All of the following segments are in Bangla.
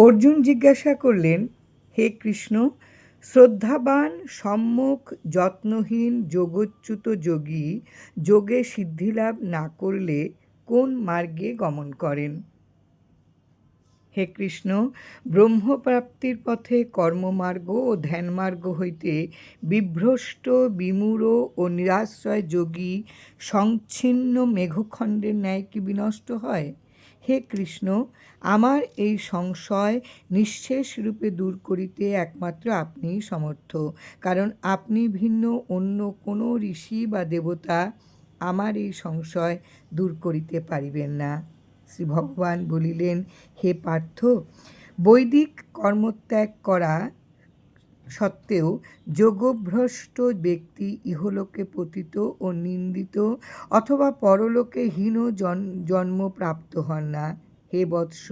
অর্জুন জিজ্ঞাসা করলেন, হে কৃষ্ণ, শ্রদ্ধাবান সম্যক যত্নহীন যোগচ্যুত যোগী যোগে সিদ্ধিলাভ না করলে কোন মার্গে গমন করেন? হে কৃষ্ণ, ব্রহ্মপ্রাপ্তির পথে কর্মমার্গ ও ধ্যানমার্গ হইতে বিভ্রষ্ট বিমূঢ় ও নিরাশ্রয় যোগী সংচ্ছিন্ন মেঘখণ্ডের ন্যায় কি বিনষ্ট হয়? হে কৃষ্ণ, আমার এই সংশয় নিঃশেষ রূপে দূর করিতে একমাত্র আপনিই সমর্থ, কারণ আপনি ভিন্ন অন্য কোনো ঋষি বা দেবতা আমার এই সংশয় দূর করিতে পারিবেন না। শ্রী ভগবান বলিলেন, হে পার্থ, বৈদিক কর্মত্যাগ করা সত্ত্বেও যোগভ্রষ্ট ব্যক্তি ইহলোকে পতিত ও নিন্দিত অথবা পরলোকে হীন জন্ম প্রাপ্ত হন না। হে বৎস,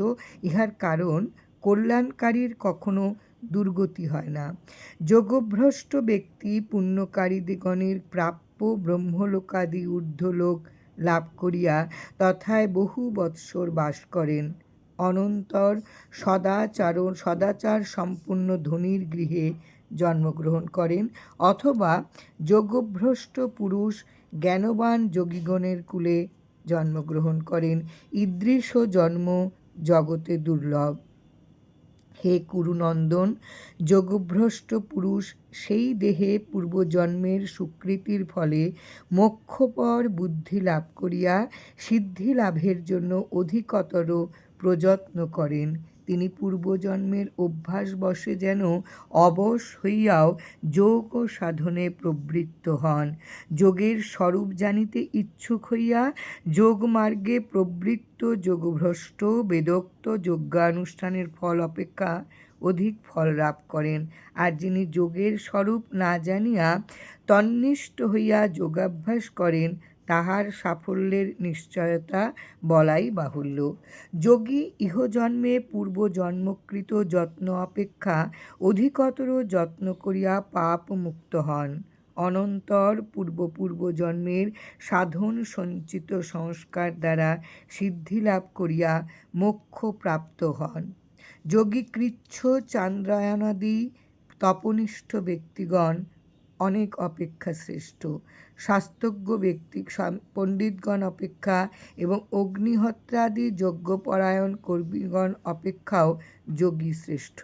ইহার কারণ কল্যাণকারীর কখনো দুর্গতি হয় না। যোগভ্রষ্ট ব্যক্তি পুণ্যকারীগণের প্রাপ্য ব্রহ্মলোকাদি ঊর্ধ্বলোক লাভ করিয়া তথায় বহু বৎসর বাস করেন। অনন্তর সদাচার সম্পূর্ণ ধনীর গৃহে জন্মগ্রহণ করেন, অথবা যোগভ্রষ্ট পুরুষ জ্ঞানবান যোগীগণের কুলে জন্মগ্রহণ করেন। ঈদৃশ জন্ম জগতে দুর্লভ। হে কুরুনন্দন, যোগভ্রষ্ট পুরুষ সেই দেহে পূর্বজন্মের সুকৃতির ফলে মোক্ষপর বুদ্ধি লাভ করিয়া সিদ্ধি লাভের জন্য অধিকতর প্রযত্ন করেন। তিনি পূর্বজন্মের অভ্যাসবশে যেন অবশ হইয়াও যোগ ও সাধনে প্রবৃত্ত হন। যোগের স্বরূপ জানিতে ইচ্ছুক হইয়া যোগমার্গে প্রবৃত্ত যোগভ্রষ্ট বেদোক্ত যজ্ঞানুষ্ঠানের ফল অপেক্ষা অধিক ফল লাভ করেন। আর যিনি যোগের স্বরূপ না জানিয়া তন্নিষ্ঠ হইয়া যোগাভ্যাস করেন, তাহার সাফল্যের নিশ্চয়তা বলাই বাহুল্য। যোগী ইহজন্মে পূর্বজন্মকৃত যত্ন অপেক্ষা অধিকতর যত্ন করিয়া পাপ মুক্ত হন। অনন্তর পূর্বজন্মের সাধন সঞ্চিত সংস্কার দ্বারা সিদ্ধিলাভ করিয়া মোক্ষ প্রাপ্ত হন। যোগী কৃচ্ছ চান্দ্রায়ণাদি তপনিষ্ঠ ব্যক্তিগণ অনেক অপেক্ষা শ্রেষ্ঠ। শাস্ত্রজ্ঞ ব্যক্তি পণ্ডিতগণ অপেক্ষা এবং অগ্নিহোত্রাদি যজ্ঞপরায়ণ কর্মীগণ অপেক্ষাও যোগী শ্রেষ্ঠ।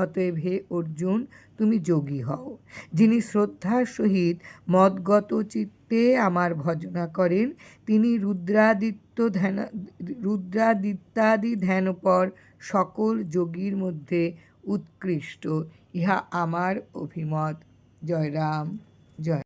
অতএব হে অর্জুন, তুমি যোগী হও। যিনি শ্রদ্ধার সহিত মদগত চিত্তে আমার ভজনা করেন, তিনি রুদ্রাদিত্যাদি ধ্যানপর সকল যোগীর মধ্যে উৎকৃষ্ট। ইহা আমার অভিমত। জয় রাম, জয়।